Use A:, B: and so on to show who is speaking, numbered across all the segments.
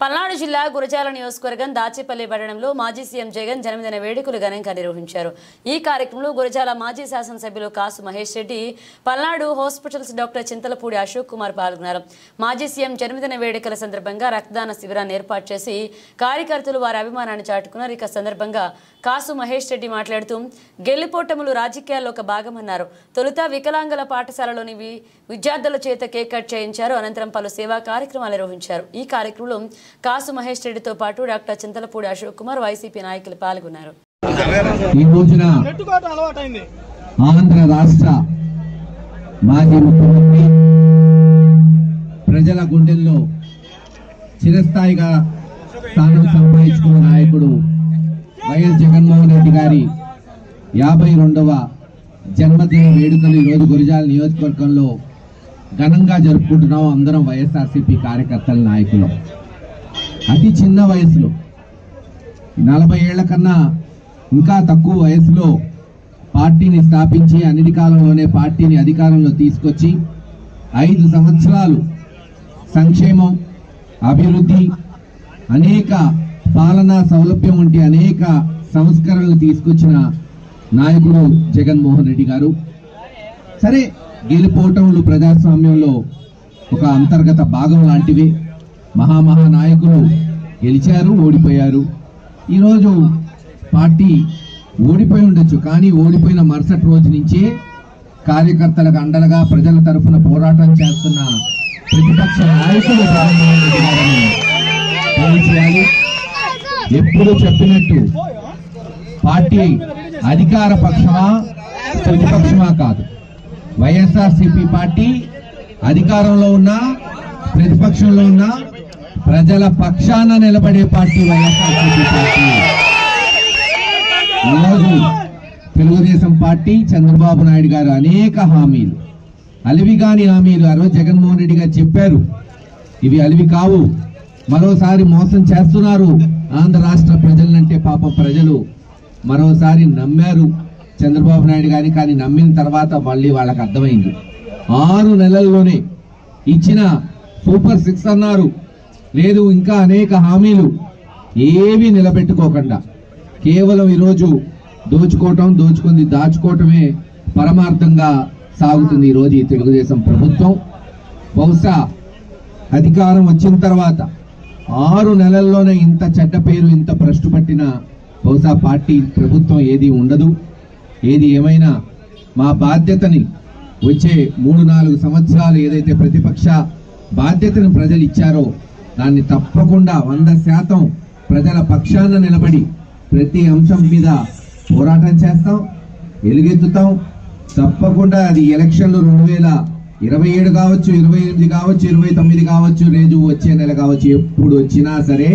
A: పల్నాడు జిల్లా గురజాల నియోజకవర్గం దాచేపల్లి పట్టణంలో మాజీ సీఎం జగన్ జన్మదిన వేడుకలు ఘనంగా నిర్వహించారు। ఈ కార్యక్రమంలో గురజాల మాజీ శాసనసభ్యులు కాసు మహేష్ రెడ్డి, పల్నాడు హాస్పిటల్స్ డాక్టర్ చింతలపూడి అశోక్ కుమార్ పాల్గొన్నారు। మాజీ సీఎం జన్మదిన వేడుకల సందర్భంగా రక్తదాన శిబిరాన్ని ఏర్పాటు చేసి కార్యకర్తలు వారి అభిమానాన్ని చాటుకున్నారు। ఈ సందర్భంగా కాసు మహేష్ రెడ్డి మాట్లాడుతూ గెలుపోటములు రాజకీయాల్లో ఒక భాగమన్నారు। తొలుత వికలాంగుల పాఠశాలలోని విద్యార్థుల చేత కేక్ కట్ చేయించారు। అనంతరం పలు సేవా కార్యక్రమాలు నిర్వహించారు। ఈ కార్యక్రమంలో కాసు మహేష్ రెడ్డితో పాటు డాక్టర్ చింతలపూడి అశోక్ కుమార్, వైసీపీ నాయకులు పాల్గొన్నారు।
B: ఈ రోజున ఆంధ్ర రాష్ట్ర మాజీ ముఖ్యమంత్రి, ప్రజల గుండెల్లో చిరస్థాయిగా స్థానం సంపాదించుకున్న నాయకుడు వైఎస్ జగన్మోహన్ రెడ్డి గారి 52వ జన్మదిన వేడుకలు ఈరోజు గురజాల నియోజకవర్గంలో ఘనంగా జరుపుకుంటున్నాం। అందరం వైఎస్ఆర్సీపీ కార్యకర్తల నాయకులు అతి చిన్న వయసులో 40 ఏళ్ల కన్నా ఇంకా తక్కువ వయసులో పార్టీని స్థాపించి అన్ని కాలంలోనే పార్టీని అధికారంలో తీసుకొచ్చి 5 సంవత్సరాలు సంక్షేమం, అభివృద్ధి, అనేక పాలనా సౌలభ్యం వంటి అనేక సంస్కరణలు తీసుకొచ్చిన నాయకుడు జగన్మోహన్ రెడ్డి గారు। సరే, గెలుపోటములు ప్రజాస్వామ్యంలో ఒక అంతర్గత భాగం లాంటివి। మహామహా నాయకులు గెలిచారు, ఓడిపోయారు। ఈరోజు పార్టీ ఓడిపోయి ఉండొచ్చు, కానీ ఓడిపోయిన మరుసటి రోజు నుంచే కార్యకర్తలకు అండలుగా ప్రజల తరఫున పోరాటం చేస్తున్న ప్రతిపక్ష నాయకులు జగన్మోహన్ రెడ్డి గారిని తెలియజేయాలి। ఎప్పుడు చెప్పినట్టు పార్టీ అధికార పక్షమా ప్రతిపక్షమా కాదు, వైఎస్ఆర్సీపీ పార్టీ అధికారంలో ఉన్నా ప్రతిపక్షంలో ఉన్నా ప్రజల పక్షాన నిలబడే పార్టీ వైఎస్ఆర్సీపీ పార్టీ। ఈరోజు తెలుగుదేశం పార్టీ, చంద్రబాబు నాయుడు గారు అనేక హామీలు, అలివిగాని హామీలు ఆ రోజు జగన్మోహన్ రెడ్డి గారు చెప్పారు, ఇవి అలివి కావు, మరోసారి మోసం చేస్తున్నారు ఆంధ్ర రాష్ట్ర ప్రజలంటే పాపం ప్రజలు మరోసారి నమ్మారు చంద్రబాబు నాయుడు గారిని। కానీ నమ్మిన తర్వాత మళ్ళీ వాళ్ళకి అర్థమైంది, 6 నెలల్లోనే ఇచ్చిన సూపర్ 6 అన్నారు, లేదు ఇంకా అనేక హామీలు ఏవి నిలబెట్టుకోకుండా కేవలం ఈరోజు దోచుకోవటం, దోచుకుంది దాచుకోవటమే పరమార్థంగా సాగుతుంది ఈరోజు ఈ తెలుగుదేశం ప్రభుత్వం। బహుశా అధికారం వచ్చిన తర్వాత 6 నెలల్లోనే ఇంత చెడ్డ పేరు, ఇంత భ్రష్టు పట్టిన బహుశా పార్టీ ప్రభుత్వం ఏది ఉండదు। ఏది ఏమైనా మా బాధ్యతని వచ్చే 3-4 సంవత్సరాలు ఏదైతే ప్రతిపక్ష బాధ్యతను ప్రజలు ఇచ్చారో దాన్ని తప్పకుండా 100% ప్రజల పక్షాన నిలబడి ప్రతి అంశం మీద పోరాటం చేస్తాం, ఎలుగెత్తుతాం। తప్పకుండా అది ఎలక్షన్లు 2027 కావచ్చు, 28 కావచ్చు, 29 కావచ్చు, లేదు వచ్చే నెల కావచ్చు, ఎప్పుడు వచ్చినా సరే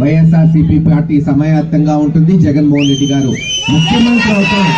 B: వైఎస్ఆర్సీపీ పార్టీ సమాయత్తంగా ఉంటుంది। జగన్మోహన్ రెడ్డి గారు ముఖ్యమంత్రి అవుతారు।